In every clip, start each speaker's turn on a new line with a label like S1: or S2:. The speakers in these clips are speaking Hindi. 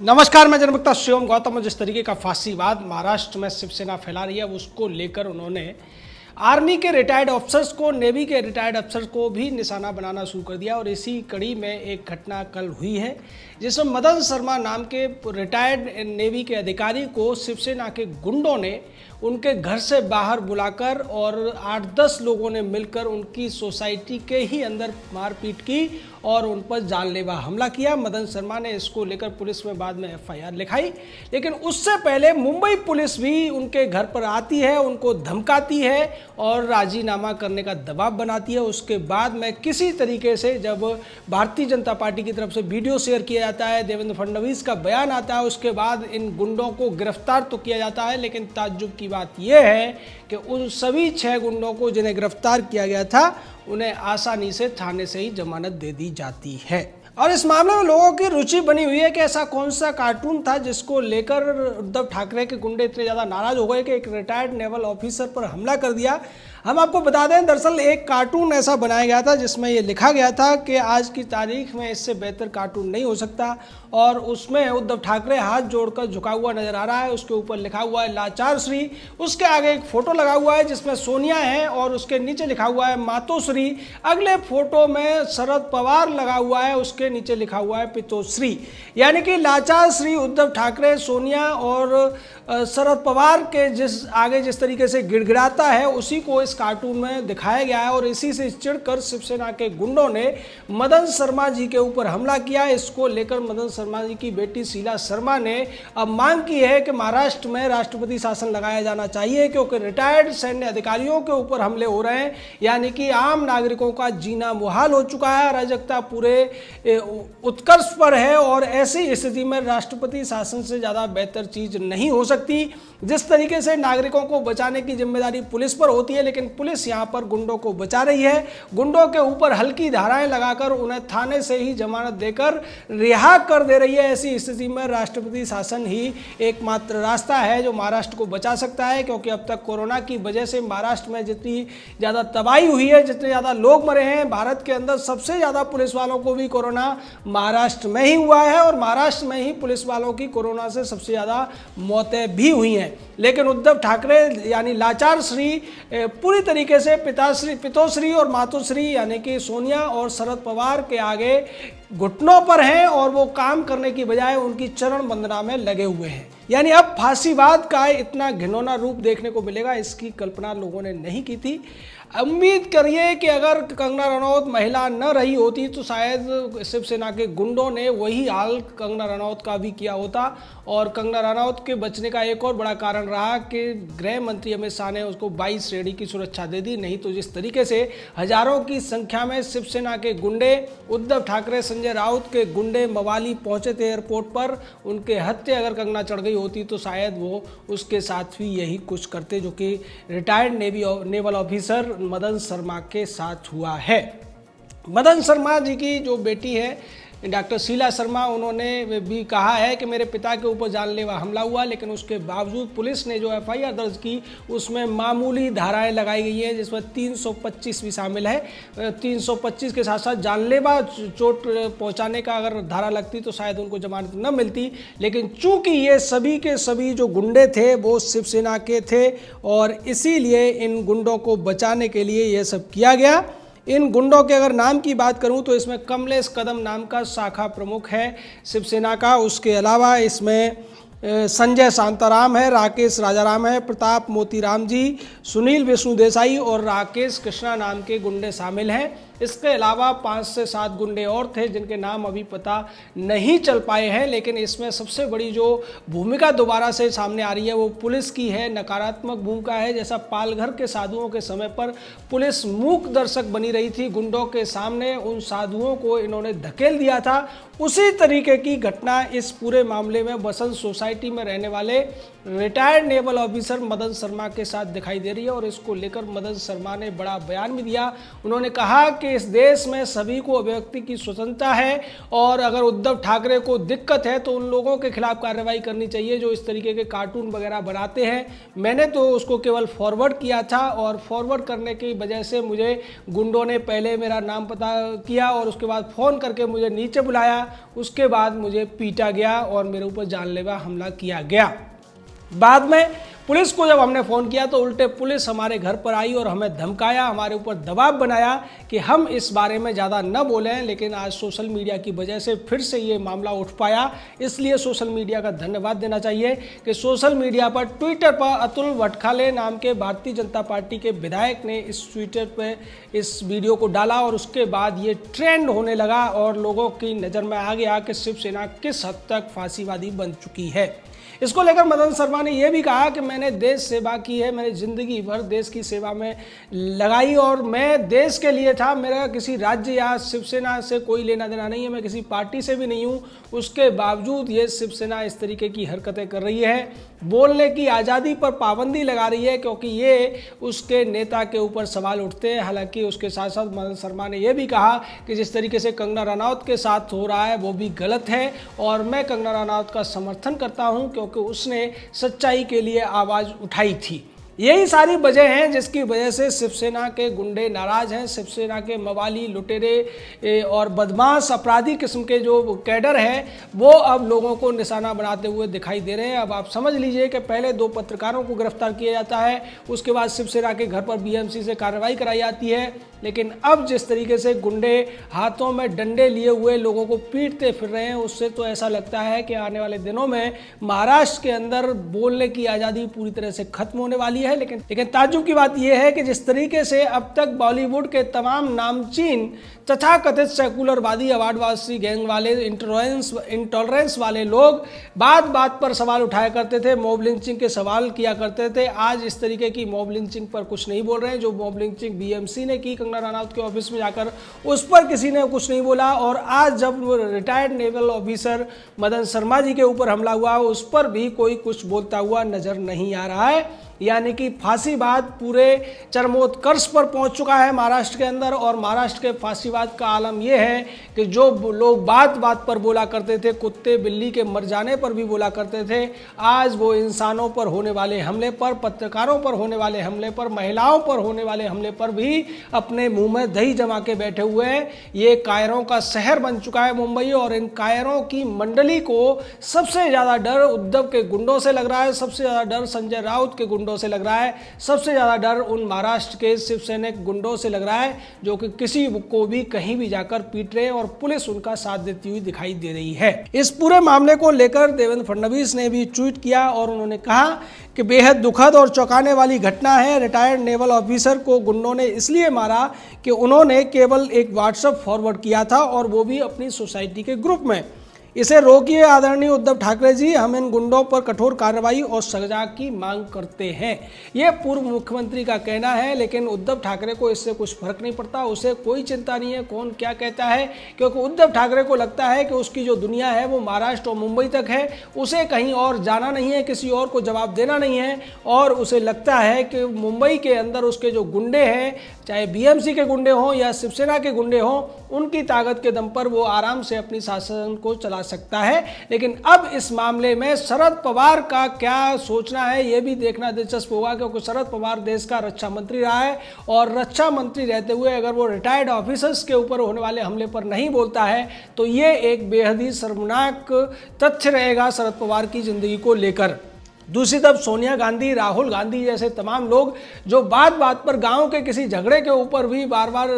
S1: नमस्कार, मैं जनमक्ता शिवम गौतम। जिस तरीके का फांसीवाद महाराष्ट्र में शिवसेना फैला रही है उसको लेकर उन्होंने आर्मी के रिटायर्ड अफसर्स को, नेवी के रिटायर्ड अफसर्स को भी निशाना बनाना शुरू कर दिया। और इसी कड़ी में एक घटना कल हुई है जिसमें मदन शर्मा नाम के रिटायर्ड नेवी के अधिकारी को शिवसेना के गुंडों ने उनके घर से बाहर बुलाकर और 8-10 लोगों ने मिलकर उनकी सोसाइटी के ही अंदर मारपीट की और उन पर जानलेवा हमला किया। मदन शर्मा ने इसको लेकर पुलिस में बाद में एफआईआर लिखाई, लेकिन उससे पहले मुंबई पुलिस भी उनके घर पर आती है, उनको धमकाती है और राजीनामा करने का दबाव बनाती है। उसके बाद में किसी तरीके से जब भारतीय जनता पार्टी की तरफ से वीडियो शेयर किया जाता है, देवेंद्र फडणवीस का बयान आता है, उसके बाद इन गुंडों को गिरफ्तार तो किया जाता है। लेकिन ताज्जुब की बात यह है कि उन सभी 6 गुंडों को जिन्हें गिरफ्तार किया गया था उन्हें आसानी से थाने से ही जमानत दे दी जाती है। और इस मामले में लोगों की रुचि बनी हुई है कि ऐसा कौन सा कार्टून था जिसको लेकर उद्धव ठाकरे के गुंडे इतने ज़्यादा नाराज हो गए कि एक रिटायर्ड नेवल ऑफिसर पर हमला कर दिया। हम आपको बता दें, दरअसल एक कार्टून ऐसा बनाया गया था जिसमें ये लिखा गया था कि आज की तारीख में इससे बेहतर कार्टून नहीं हो सकता। और उसमें उद्धव ठाकरे हाथ जोड़कर झुका हुआ नजर आ रहा है, उसके ऊपर लिखा हुआ है लाचार श्री। उसके आगे एक फोटो लगा हुआ है जिसमें सोनिया है और उसके नीचे लिखा हुआ है मातोश्री। अगले फोटो में शरद पवार लगा हुआ है, उसके नीचे लिखा हुआ है पितोश्री। यानी कि लाचार श्री उद्धव ठाकरे, सोनिया और शरद पवार के जिस तरीके से गिड़गिड़ाता है उसी को इस कार्टून में दिखाया गया है। और इसी से चिढ़कर शिवसेना के गुंडों ने मदन शर्मा जी के ऊपर हमला किया। इसको लेकर मदन शर्मा जी की बेटी शीला शर्मा ने अब मांग की है कि महाराष्ट्र में राष्ट्रपति शासन लगाया जाना चाहिए, क्योंकि रिटायर्ड सैन्य अधिकारियों के ऊपर हमले हो रहे हैं। यानी कि आम नागरिकों का जीना मुहाल हो चुका है, अराजकता पूरे उत्कर्ष पर है और ऐसी स्थिति में राष्ट्रपति शासन से ज़्यादा बेहतर चीज़ नहीं हो सकती। जिस तरीके से नागरिकों को बचाने की जिम्मेदारी पुलिस पर होती है, लेकिन पुलिस यहाँ पर गुंडों को बचा रही है। गुंडों के ऊपर हल्की धाराएं लगाकर उन्हें थाने से ही जमानत देकर रिहा कर दे रही है। ऐसी स्थिति में राष्ट्रपति शासन ही एकमात्र रास्ता है जो महाराष्ट्र को बचा सकता है, क्योंकि अब तक कोरोना की वजह से महाराष्ट्र में जितनी ज़्यादा तबाही हुई है, जितने ज़्यादा लोग मरे हैं, भारत के अंदर सबसे ज़्यादा पुलिस वालों को भी कोरोना महाराष्ट्र में ही हुआ है और महाराष्ट्र में ही पुलिस वालों की कोरोना से सबसे ज़्यादा मौतें भी हुई हैं। लेकिन उद्धव ठाकरे यानी लाचार श्री पूरी तरीके से पितोश्री और मातोश्री यानी कि सोनिया और शरद पवार के आगे घुटनों पर हैं और वो काम करने की बजाय उनकी चरण वंदना में लगे हुए हैं। यानी अब फांसीवाद का इतना घिनौना रूप देखने को मिलेगा, इसकी कल्पना लोगों ने नहीं की थी। उम्मीद करिए कि अगर कंगना रनौत महिला न रही होती तो शायद शिवसेना के गुंडों ने वही हाल कंगना रनौत का भी किया होता। और कंगना रनौत के बचने का एक और बड़ा कारण रहा कि गृह मंत्री अमित शाह ने उसको 22 श्रेणी की सुरक्षा दे दी। नहीं तो जिस तरीके से हजारों की संख्या में शिवसेना के गुंडे, उद्धव ठाकरे, संजय राउत के गुंडे मवाली पहुंचे थे एयरपोर्ट पर, उनके हत्या अगर कंगना चढ़ गई होती तो शायद वो उसके साथ भी यही कुछ करते जो कि retired naval officer Madan Sharma के साथ हुआ है। मदन शर्मा जी की जो बेटी है डॉक्टर शीला शर्मा, उन्होंने भी कहा है कि मेरे पिता के ऊपर जानलेवा हमला हुआ, लेकिन उसके बावजूद पुलिस ने जो एफआईआर दर्ज की उसमें मामूली धाराएं लगाई गई हैं, जिसमें 325 भी शामिल है। 325 के साथ साथ जानलेवा चोट पहुंचाने का अगर धारा लगती तो शायद उनको जमानत न मिलती। लेकिन चूंकि ये सभी के सभी जो गुंडे थे वो शिवसेना के थे और इसीलिए इन गुंडों को बचाने के लिए ये सब किया गया। इन गुंडों के अगर नाम की बात करूं तो इसमें कमलेश कदम नाम का शाखा प्रमुख है शिवसेना का। उसके अलावा इसमें संजय शांताराम है, राकेश राजाराम है, प्रताप मोतीराम जी, सुनील विष्णु देसाई और राकेश कृष्णा नाम के गुंडे शामिल हैं। इसके अलावा 5 से 7 गुंडे और थे जिनके नाम अभी पता नहीं चल पाए हैं। लेकिन इसमें सबसे बड़ी जो भूमिका दोबारा से सामने आ रही है वो पुलिस की है, नकारात्मक भूमिका है। जैसा पालघर के साधुओं के समय पर पुलिस मूक दर्शक बनी रही थी गुंडों के सामने, उन साधुओं को इन्होंने धकेल दिया था, उसी तरीके की घटना इस पूरे मामले में बसंत सोसाइटी में रहने वाले retired naval officer Madan Sharma के साथ दिखाई दे रही है और इसको लेकर मदन शर्मा ने बड़ा बयान भी दिया। उन्होंने कहा कि इस देश में सभी को अभिव्यक्ति की स्वतंत्रता है और अगर उद्धव ठाकरे को दिक्कत है तो उन लोगों के खिलाफ कार्रवाई करनी चाहिए जो इस तरीके के कार्टून वगैरह बनाते हैं। मैंने तो उसको केवल फॉरवर्ड किया था और फॉरवर्ड करने की वजह से मुझे गुंडों ने पहले मेरा नाम पता किया और उसके बाद फ़ोन करके मुझे नीचे बुलाया, उसके बाद मुझे पीटा गया और मेरे ऊपर जानलेवा हमला किया गया। बाद में पुलिस को जब हमने फ़ोन किया तो उल्टे पुलिस हमारे घर पर आई और हमें धमकाया, हमारे ऊपर दबाव बनाया कि हम इस बारे में ज़्यादा न बोलें। लेकिन आज सोशल मीडिया की वजह से फिर से ये मामला उठ पाया, इसलिए सोशल मीडिया का धन्यवाद देना चाहिए कि सोशल मीडिया पर ट्विटर पर अतुल वटखाले नाम के भारतीय जनता पार्टी के विधायक ने इस ट्विटर पर इस वीडियो को डाला और उसके बाद ये ट्रेंड होने लगा और लोगों की नज़र में आ गया कि शिवसेना किस हद तक फांसीवादी बन चुकी है। इसको लेकर मदन शर्मा ने यह भी कहा कि मैंने देश सेवा की है, मैंने ज़िंदगी भर देश की सेवा में लगाई और मैं देश के लिए था, मेरा किसी राज्य या शिवसेना से कोई लेना देना नहीं है, मैं किसी पार्टी से भी नहीं हूँ। उसके बावजूद ये शिवसेना इस तरीके की हरकतें कर रही है, बोलने की आज़ादी पर पाबंदी लगा रही है क्योंकि ये उसके नेता के ऊपर सवाल उठते हैं। हालांकि उसके साथ साथ मदन शर्मा ने यह भी कहा कि जिस तरीके से कंगना रनौत के साथ हो रहा है वो भी गलत है और मैं कंगना रनौत का समर्थन करता हूं क्योंकि उसने सच्चाई के लिए आवाज़ उठाई थी। यही सारी वजह हैं जिसकी वजह से शिवसेना के गुंडे नाराज़ हैं, शिवसेना के मवाली लुटेरे और बदमाश अपराधी किस्म के जो कैडर है वो अब लोगों को निशाना बनाते हुए दिखाई दे रहे हैं। अब आप समझ लीजिए कि पहले 2 पत्रकारों को गिरफ्तार किया जाता है, उसके बाद शिवसेना के घर पर बीएमसी से कार्रवाई कराई जाती है, लेकिन अब जिस तरीके से गुंडे हाथों में डंडे लिए हुए लोगों को पीटते फिर रहे हैं उससे तो ऐसा लगता है कि आने वाले दिनों में महाराष्ट्र के अंदर बोलने की आज़ादी पूरी तरह से खत्म होने वाली है। लेकिन ताज्जुब की बात यह है कि जिस तरीके से अब तक बॉलीवुड के तमाम नामचीन तथाकथित सेकुलरवादी अवार्डवासी गैंग वाले इंटॉलरेंस वाले लोग बात बात पर सवाल उठाया करते थे, मॉब लिंचिंग के सवाल किया करते थे, आज इस तरीके की मॉब लिंचिंग पर कुछ नहीं बोल रहे हैं। जो मॉब लिंचिंग बीएमसी ने की कंगना रनौत के ऑफिस में जाकर, उस पर किसी ने कुछ नहीं बोला और आज जब retired naval officer Madan Sharma ji के ऊपर हमला हुआ उस पर भी कोई कुछ बोलता हुआ नजर नहीं आ रहा है। यानी कि फांसीवाद पूरे चरमोत्कर्ष पर पहुंच चुका है महाराष्ट्र के अंदर और महाराष्ट्र के फांसीवाद का आलम यह है कि जो लोग बात बात पर बोला करते थे, कुत्ते बिल्ली के मर जाने पर भी बोला करते थे, आज वो इंसानों पर होने वाले हमले पर, पत्रकारों पर होने वाले हमले पर, महिलाओं पर होने वाले हमले पर भी अपने मुंह में दही जमा के बैठे हुए हैं। ये कायरों का शहर बन चुका है मुंबई और इन कायरों की मंडली को सबसे ज़्यादा डर उद्धव के गुंडों से लग रहा है, सबसे ज़्यादा डर संजय राउत के गुंडों से लग रहा है, सबसे ज्यादा डर उन महाराष्ट्र के शिवसैनिक गुंडों से लग रहा है जो कि किसी को भी कहीं भी जाकर पीट रहे हैं और पुलिस उनका साथ देती हुई दिखाई दे रही है। इस पूरे मामले को लेकर देवेंद्र फडणवीस ने भी ट्वीट किया और उन्होंने कहा कि बेहद दुखद और चौंकाने वाली घटना है। रिटायर्ड नेवल ऑफिसर को गुंडों ने इसलिए मारा कि उन्होंने केवल एक व्हाट्सएप फॉरवर्ड किया था और वो भी अपनी सोसाइटी के ग्रुप में। इसे रोकिए आदरणीय उद्धव ठाकरे जी, हम इन गुंडों पर कठोर कार्रवाई और सजा की मांग करते हैं। यह पूर्व मुख्यमंत्री का कहना है, लेकिन उद्धव ठाकरे को इससे कुछ फर्क नहीं पड़ता, उसे कोई चिंता नहीं है कौन क्या कहता है, क्योंकि उद्धव ठाकरे को लगता है कि उसकी जो दुनिया है वो महाराष्ट्र और मुंबई तक है, उसे कहीं और जाना नहीं है, किसी और को जवाब देना नहीं है और उसे लगता है कि मुंबई के अंदर उसके जो गुंडे हैं, चाहे बीएमसी के गुंडे हों या शिवसेना के गुंडे हों, उनकी ताकत के दम पर वो आराम से अपनी शासन को चला सकता है। लेकिन अब इस मामले में शरद पवार का क्या सोचना है ये भी देखना दिलचस्प होगा, क्योंकि शरद पवार देश का रक्षा मंत्री रहा है और रक्षा मंत्री रहते हुए अगर वो रिटायर्ड ऑफिसर्स के ऊपर होने वाले हमले पर नहीं बोलता है तो ये एक बेहद ही शर्मनाक तथ्य रहेगा शरद पवार की जिंदगी को लेकर। दूसरी तरफ सोनिया गांधी, राहुल गांधी जैसे तमाम लोग जो बात बात पर गांव के किसी झगड़े के ऊपर भी बार बार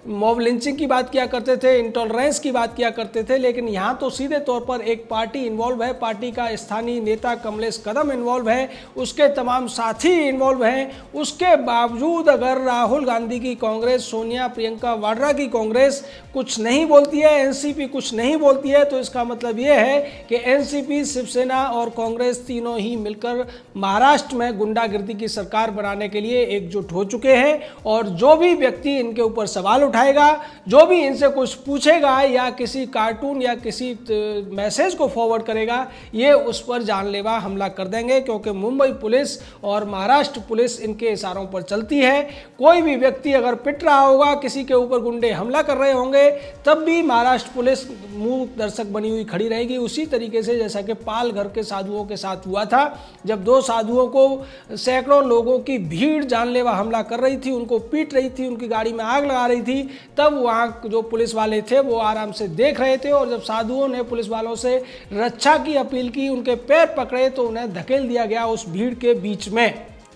S1: मॉब लिंचिंग की बात किया करते थे, इंटॉलरेंस की बात किया करते थे, लेकिन यहाँ तो सीधे तौर पर एक पार्टी इन्वॉल्व है, पार्टी का स्थानीय नेता कमलेश कदम इन्वॉल्व है, उसके तमाम साथी इन्वॉल्व हैं। उसके बावजूद अगर राहुल गांधी की कांग्रेस, सोनिया प्रियंका वाड्रा की कांग्रेस कुछ नहीं बोलती है, एनसीपी कुछ नहीं बोलती है, तो इसका मतलब ये है कि एनसीपी, शिवसेना और कांग्रेस तीनों ही मिलकर मिलकर महाराष्ट्र में गुंडागर्दी की सरकार बनाने के लिए एकजुट हो चुके हैं। और जो भी व्यक्ति इनके ऊपर सवाल उठाएगा, जो भी इनसे कुछ पूछेगा या किसी कार्टून या किसी मैसेज को फॉरवर्ड करेगा, ये उस पर जानलेवा हमला कर देंगे, क्योंकि मुंबई पुलिस और महाराष्ट्र पुलिस इनके इशारों पर चलती है। कोई भी व्यक्ति अगर पिट रहा होगा, किसी के ऊपर गुंडे हमला कर रहे होंगे, तब भी महाराष्ट्र पुलिस मुंह दर्शक बनी हुई खड़ी रहेगी। उसी तरीके से जैसा कि पालघर के साधुओं के साथ हुआ था, जब 2 साधुओं को सैकड़ों लोगों की भीड़ जानलेवा हमला कर रही थी, उनको पीट रही थी, उनकी गाड़ी में आग लगा रही थी, तब वहाँ जो पुलिस वाले थे वो आराम से देख रहे थे। और जब साधुओं ने पुलिस वालों से रक्षा की अपील की, उनके पैर पकड़े, तो उन्हें धकेल दिया गया उस भीड़ के बीच में।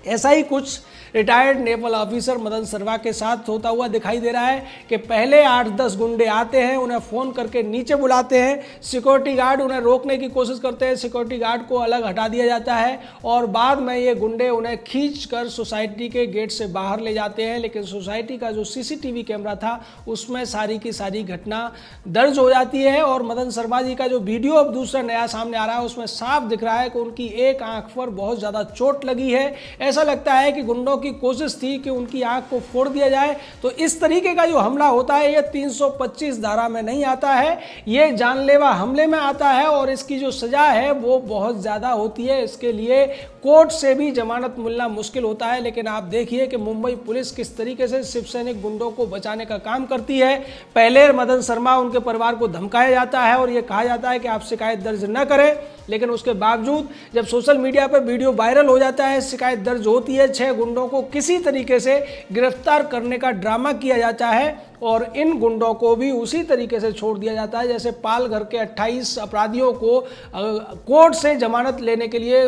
S1: ऐसा ही कुछ रिटायर्ड नेवल ऑफिसर मदन सर्मा के साथ होता हुआ दिखाई दे रहा है कि पहले 8-10 गुंडे आते हैं, उन्हें फ़ोन करके नीचे बुलाते हैं, सिक्योरिटी गार्ड उन्हें रोकने की कोशिश करते हैं, सिक्योरिटी गार्ड को अलग हटा दिया जाता है और बाद में ये गुंडे उन्हें खींचकर सोसाइटी के गेट से बाहर ले जाते हैं। लेकिन सोसाइटी का जो CCTV कैमरा था उसमें सारी की सारी घटना दर्ज हो जाती है। और मदन शर्मा जी का जो वीडियो अब दूसरा नया सामने आ रहा है, उसमें साफ दिख रहा है कि उनकी एक आंख पर बहुत ज़्यादा चोट लगी है। ऐसा लगता है कि गुंडों की कोशिश थी कि उनकी आंख को फोड़ दिया जाए। तो इस तरीके का जो हमला होता है ये 325 धारा में नहीं आता है, ये जानलेवा हमले में आता है और इसकी जो सजा है वो बहुत ज़्यादा होती है। इसके लिए कोर्ट से भी जमानत मिलना मुश्किल होता है। लेकिन आप देखिए कि मुंबई पुलिस किस तरीके से शिव सैनिक गुंडों को बचाने का काम करती है। पहले मदन शर्मा, उनके परिवार को धमकाया जाता है और ये कहा जाता है कि आप शिकायत दर्ज न करें, लेकिन उसके बावजूद जब सोशल मीडिया पर वीडियो वायरल हो जाता है, शिकायत दर्ज होती है, 6 गुंडों को किसी तरीके से गिरफ्तार करने का ड्रामा किया जाता है और इन गुंडों को भी उसी तरीके से छोड़ दिया जाता है जैसे पालघर के 28 अपराधियों को कोर्ट से जमानत लेने के लिए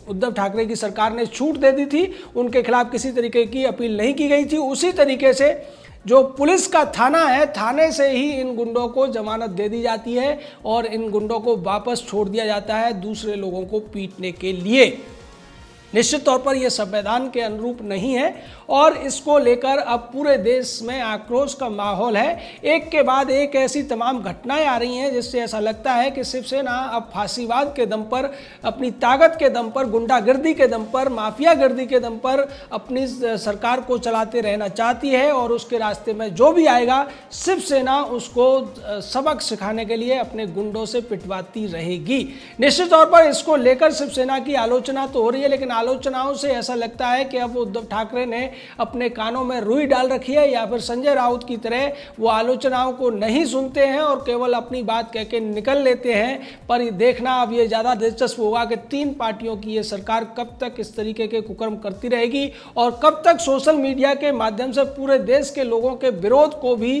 S1: उद्धव ठाकरे की सरकार ने छूट दे दी थी, उनके खिलाफ किसी तरीके की अपील नहीं की गई थी। उसी तरीके से जो पुलिस का थाना है, थाने से ही इन गुंडों को जमानत दे दी जाती है और इन गुंडों को वापस छोड़ दिया जाता है दूसरे लोगों को पीटने के लिए। निश्चित तौर पर यह संविधान के अनुरूप नहीं है और इसको लेकर अब पूरे देश में आक्रोश का माहौल है। एक के बाद एक ऐसी तमाम घटनाएं आ रही हैं जिससे ऐसा लगता है कि शिवसेना अब फांसीवाद के दम पर, अपनी ताकत के दम पर, गुंडागर्दी के दम पर, माफियागर्दी के दम पर अपनी सरकार को चलाते रहना चाहती है और उसके रास्ते में जो भी आएगा शिवसेना उसको सबक सिखाने के लिए अपने गुंडों से पिटवाती रहेगी। निश्चित तौर पर इसको लेकर शिवसेना की आलोचना तो हो रही है, लेकिन आलोचनाओं से ऐसा लगता है कि अब उद्धव ठाकरे ने अपने कानों में रुई डाल रखी है या फिर संजय राउत की तरह वो आलोचनाओं को नहीं सुनते हैं और केवल अपनी बात कह के निकल लेते हैं। पर देखना अब ये ज़्यादा दिलचस्प होगा कि 3 पार्टियों की ये सरकार कब तक इस तरीके के कुकर्म करती रहेगी और कब तक सोशल मीडिया के माध्यम से पूरे देश के लोगों के विरोध को भी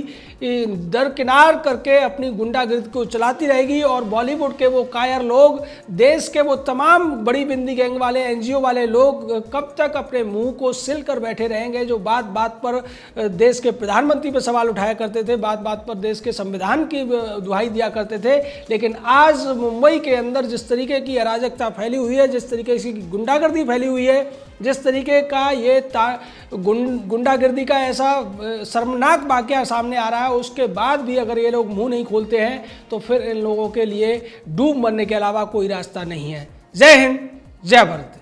S1: दरकिनार करके अपनी गुंडागर्दी को चलाती रहेगी। और बॉलीवुड के वो कायर लोग, देश के वो तमाम बड़ी बिंदी गैंग वाले, NGO वाले लोग कब तक अपने मुंह को सिल कर बैठे रहेंगे, जो बात बात पर देश के प्रधानमंत्री पर सवाल उठाया करते थे, बात बात पर देश के संविधान की दुहाई दिया करते थे। लेकिन आज मुंबई के अंदर जिस तरीके की अराजकता फैली हुई है, जिस तरीके की गुंडागर्दी फैली हुई है, जिस तरीके का ये गुंडागर्दी का ऐसा शर्मनाक वाकया सामने आ रहा है, उसके बाद भी अगर ये लोग मुंह नहीं खोलते हैं तो फिर इन लोगों के लिए डूब मरने के अलावा कोई रास्ता नहीं है। जय हिंद, जय भारत।